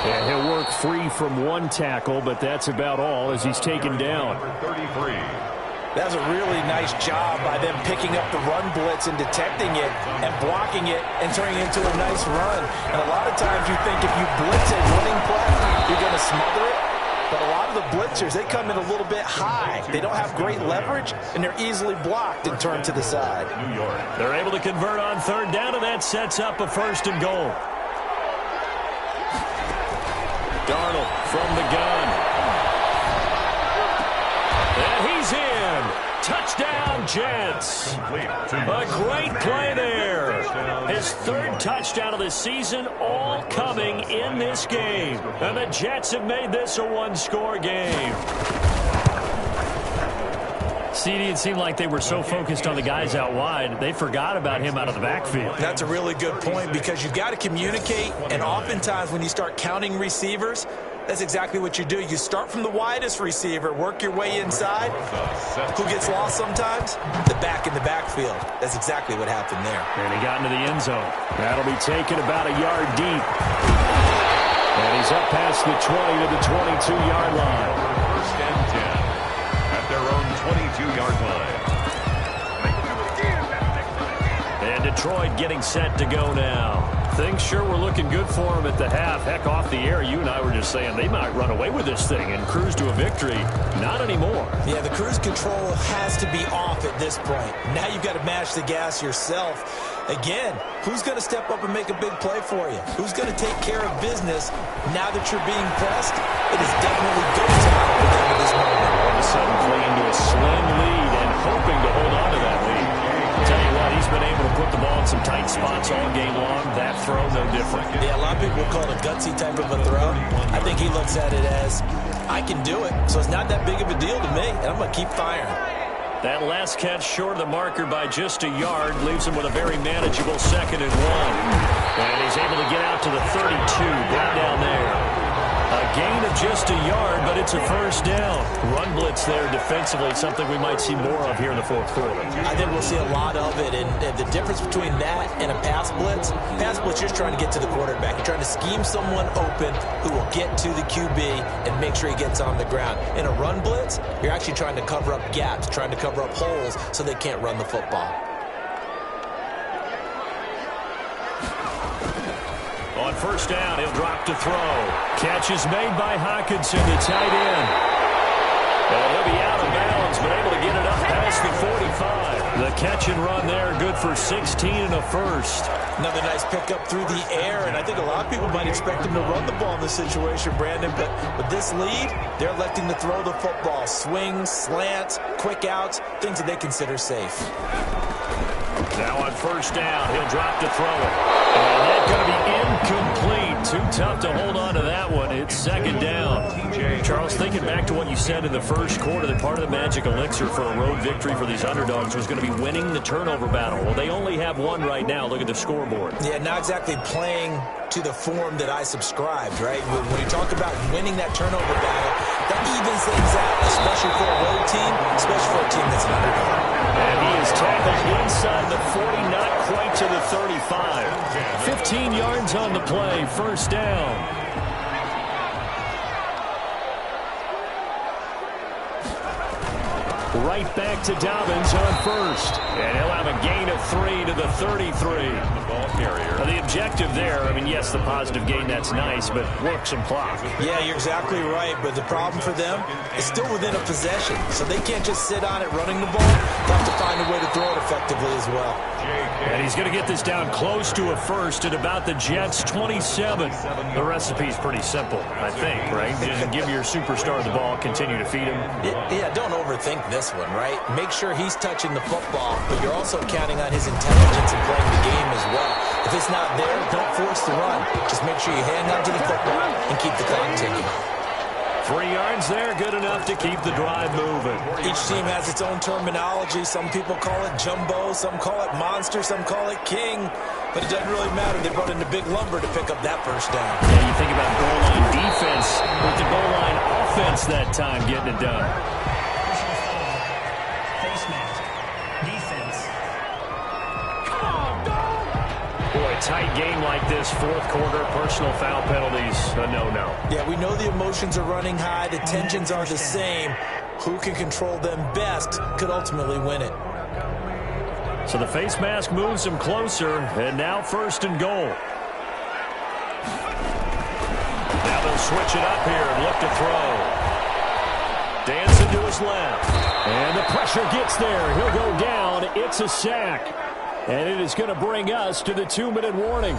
And he'll work free from one tackle, but that's about all as he's taken down. Number 33. That's a really nice job by them picking up the run blitz and detecting it and blocking it and turning it into a nice run. And a lot of times you think if you blitz a running play, you're going to smother it. But a lot of the blitzers, they come in a little bit high. They don't have great leverage, and they're easily blocked and turned to the side. New York. They're able to convert on third down, and that sets up a first and goal. Darnold from the gun. And he's in. Touchdown, Jets. A great play there. His third touchdown of the season, all coming in this game. And the Jets have made this a one-score game. CD, it seemed like they were so focused on the guys out wide, they forgot about him out of the backfield. That's a really good point because you've got to communicate, and oftentimes when you start counting receivers, that's exactly what you do. You start from the widest receiver, work your way inside. Who gets lost sometimes? The back in the backfield. That's exactly what happened there. And he got into the end zone. That'll be taken about a yard deep. And he's up past the 20 to the 22-yard line. First and 10 at their own 22-yard line. And Detroit getting set to go now. Things sure were looking good for him at the half. Heck, off the air, you and I were just saying they might run away with this thing and cruise to a victory. Not anymore. Yeah, the cruise control has to be off at this point. Now you've got to mash the gas yourself. Again, who's going to step up and make a big play for you? Who's going to take care of business now that you're being pressed? It is definitely go time for them at this moment. All of a sudden playing to a slim lead and hoping to hold on to that lead. Tell you what, he's been able to put the ball in some tight spots all game long. That throw, no different. Yeah, a lot of people would call it a gutsy type of a throw. I think he looks at it as, I can do it, so it's not that big of a deal to me, and I'm going to keep firing. That last catch short of the marker by just a yard leaves him with a very manageable 2nd and 1. And he's able to get out to the 32, brought down there. A gain of just a yard, but it's a first down. Run blitz there defensively, something we might see more of here in the fourth quarter. I think we'll see a lot of it, and the difference between that and a pass blitz, you're trying to get to the quarterback. You're trying to scheme someone open who will get to the QB and make sure he gets on the ground. In a run blitz, you're actually trying to cover up gaps, trying to cover up holes so they can't run the football. On first down, he'll drop to throw. Catch is made by Hockenson, the tight end. And he'll be out of bounds, but able to get it up past the 45. The catch and run there, good for 16 and a first. Another nice pickup through the air, and I think a lot of people might expect him to run the ball in this situation, Brandon, but with this lead, they're electing to throw the football. Swings, slants, quick outs, things that they consider safe. Now on first down, he'll drop to throw it. And that's going to be incomplete. Too tough to hold on to that one. It's 2nd down. Charles, thinking back to what you said in the first quarter, that part of the magic elixir for a road victory for these underdogs was going to be winning the turnover battle. Well, they only have one right now. Look at the scoreboard. Yeah, not exactly playing to the form that I subscribed, right? When you talk about winning that turnover battle, that evens things out, especially for a road team, especially for a team that's an underdog. And he is tackled inside the 40, not quite to the 35. 15 yards on the play, first down. Right back to Dobbins on first. And he'll have a gain of 3 to the 33. The ball carrier. The objective there, I mean, yes, the positive gain, that's nice, but work some clock. Yeah, you're exactly right, but the problem for them is still within a possession, so they can't just sit on it running the ball. They'll have to find a way to throw it effectively as well. And he's going to get this down close to a first at about the Jets' 27. The recipe's pretty simple, I think, right? Just give your superstar the ball, continue to feed him. Yeah, don't overthink this one, right? Make sure he's touching the football, but you're also counting on his intelligence in playing the game as well. If it's not there, don't force the run. Just make sure you hang on to the football and keep the clock ticking. 3 yards there, good enough to keep the drive moving. Each team has its own terminology. Some people call it jumbo, some call it monster, some call it king. But it doesn't really matter. They brought in the big lumber to pick up that first down. Yeah, you think about goal line defense with the goal line offense that time getting it done. Face mask. Defense. Boy, tight game like this, fourth quarter, personal foul penalties, a no-no. Yeah, we know the emotions are running high. The tensions are the same. Who can control them best could ultimately win it. So the face mask moves him closer, and now first and goal. Now they'll switch it up here and look to throw. Dancing to his left. And the pressure gets there. He'll go down. It's a sack. And it is going to bring us to the 2-minute warning.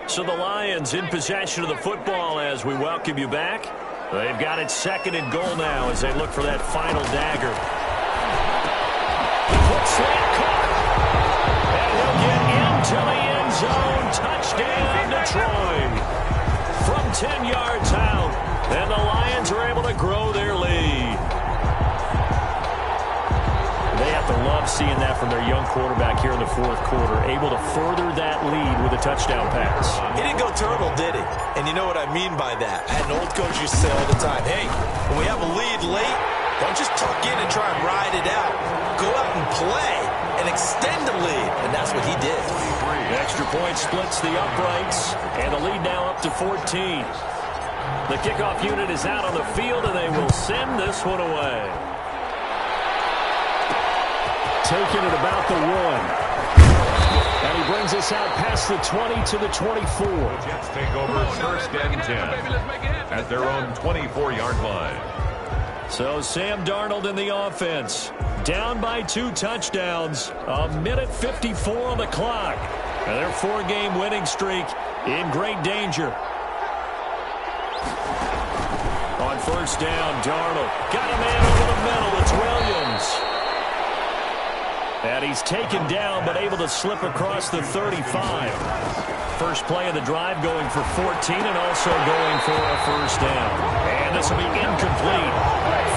So the Lions in possession of the football as we welcome you back. They've got it 2nd and goal now as they look for that final dagger. Quick slant caught. And he'll get into the end zone. Touchdown, Detroit. From 10 yards out. And the Lions are able to grow their lead. They have to love seeing that from their young quarterback here in the fourth quarter, able to further that lead with a touchdown pass. He didn't go turtle, did he? And you know what I mean by that. I had an old coach used to say all the time, hey, when we have a lead late, don't just tuck in and try and ride it out. Go out and play and extend the lead, and that's what he did. The extra point splits the uprights, and the lead now up to 14. The kickoff unit is out on the field, and they will send this one away. Taking it about the 1. And he brings us out past the 20 to the 24. The Jets take over first and 10 at their own 24-yard line. So Sam Darnold in the offense. Down by 2 touchdowns. A minute 54 on the clock. And their 4-game winning streak in great danger. On first down, Darnold. Got a man over the middle. It's Williams. And he's taken down, but able to slip across the 35. First play of the drive going for 14 and also going for a first down. And this will be incomplete.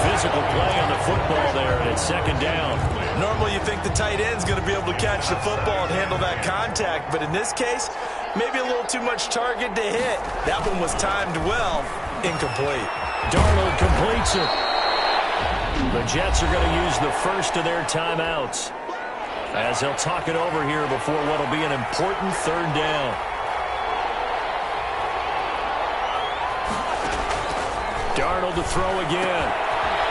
Physical play on the football there, and it's second down. Normally you think the tight end's going to be able to catch the football and handle that contact, but in this case, maybe a little too much target to hit. That one was timed well. Incomplete. Darnold completes it. The Jets are going to use the first of their timeouts, as they'll talk it over here before what will be an important third down. Darnold to throw again.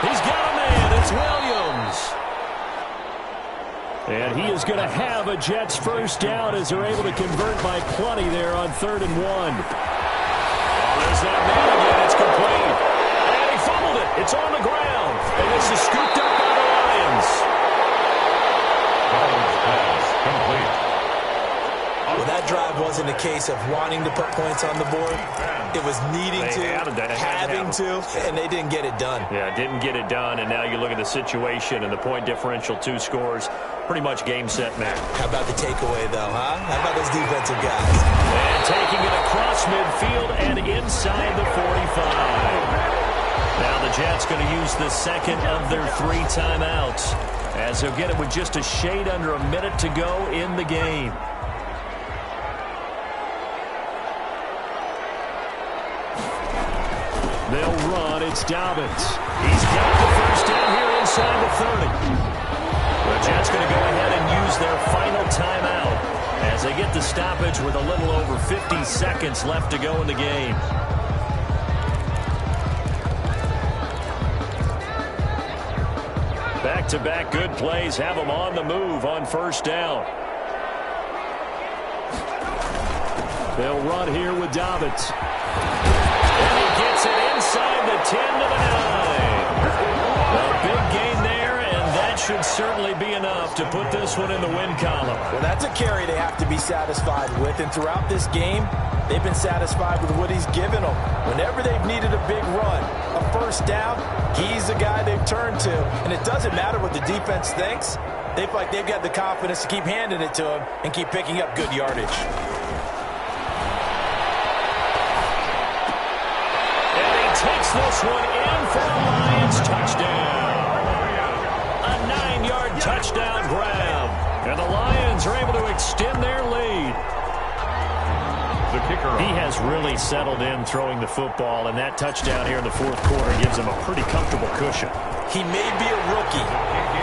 He's got a man. It's Williams. And he is going to have a Jets first down as they're able to convert by plenty there on 3rd and 1. There's that man again. It's complete. And he fumbled it. It's on the ground. And this is scooped up by the Lions. Pass complete. Well, that drive wasn't a case of wanting to put points on the board. It was needing to, having to, and they didn't get it done. Yeah, didn't get it done, and now you look at the situation and the point differential, 2 scores, pretty much game, set, match. How about the takeaway, though, huh? How about those defensive guys? And taking it across midfield and inside the 45. Now the Jets going to use the second of their 3 timeouts, as they'll get it with just a shade under a minute to go in the game. They'll run. It's Dobbins. He's got the first down here inside the 30. The Jets going to go ahead and use their final timeout as they get the stoppage with a little over 50 seconds left to go in the game. Back-to-back good plays have them on the move on first down. They'll run here with Dobbins. And he gets it inside the 10 to the 9. A big gain there, and that should certainly be enough to put this one in the win column. Well, that's a carry they have to be satisfied with, and throughout this game, they've been satisfied with what he's given them. Whenever they've needed a big run, a first down, he's the guy they've turned to. And it doesn't matter what the defense thinks. They feel like they've got the confidence to keep handing it to him and keep picking up good yardage. Takes this one in for a Lions touchdown. A 9-yard touchdown grab. And the Lions are able to extend their lead. The kicker. He has really settled in throwing the football, and that touchdown here in the 4th quarter gives him a pretty comfortable cushion. He may be a rookie,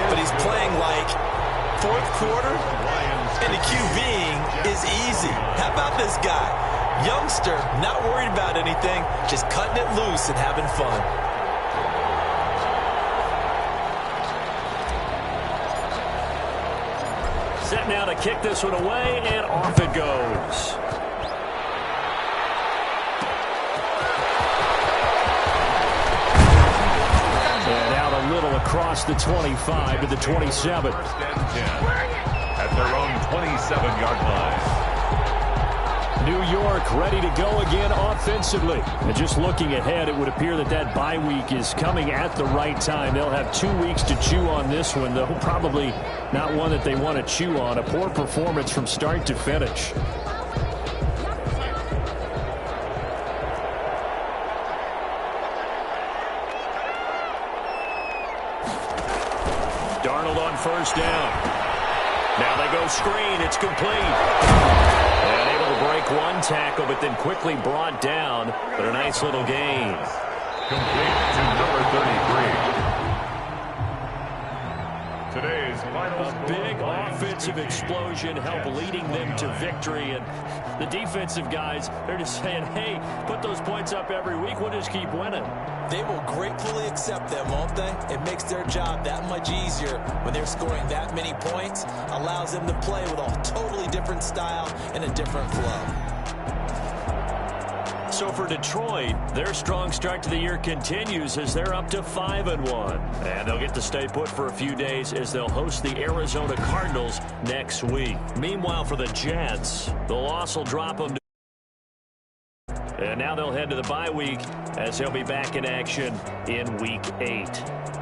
but he's playing like 4th quarter, and the QBing is easy. How about this guy? Youngster, not worried about anything, just cutting it loose and having fun. Set now to kick this one away, and off it goes. And out a little across the 25 to the 27. First and 10 at their own 27-yard line. New York ready to go again offensively. And just looking ahead, it would appear that that bye week is coming at the right time. They'll have 2 weeks to chew on this one, though probably not one that they want to chew on. A poor performance from start to finish. Darnold on first down. Now they go screen. It's complete. And able to break one tackle, but then quickly brought down. But a nice little gain. Complete to number 33. Today's A big offensive explosion helped leading them to victory. And the defensive guys, they're just saying, hey, put those points up every week. We'll just keep winning. They will gratefully accept them, won't they? It makes their job that much easier when they're scoring that many points. Allows them to play with a totally different style and a different flow. So for Detroit, their strong start to the year continues as they're up to 5-1. And they'll get to stay put for a few days as they'll host the Arizona Cardinals next week. Meanwhile, for the Jets, the loss will drop them to and now they'll head to the bye week as they'll be back in action in Week 8.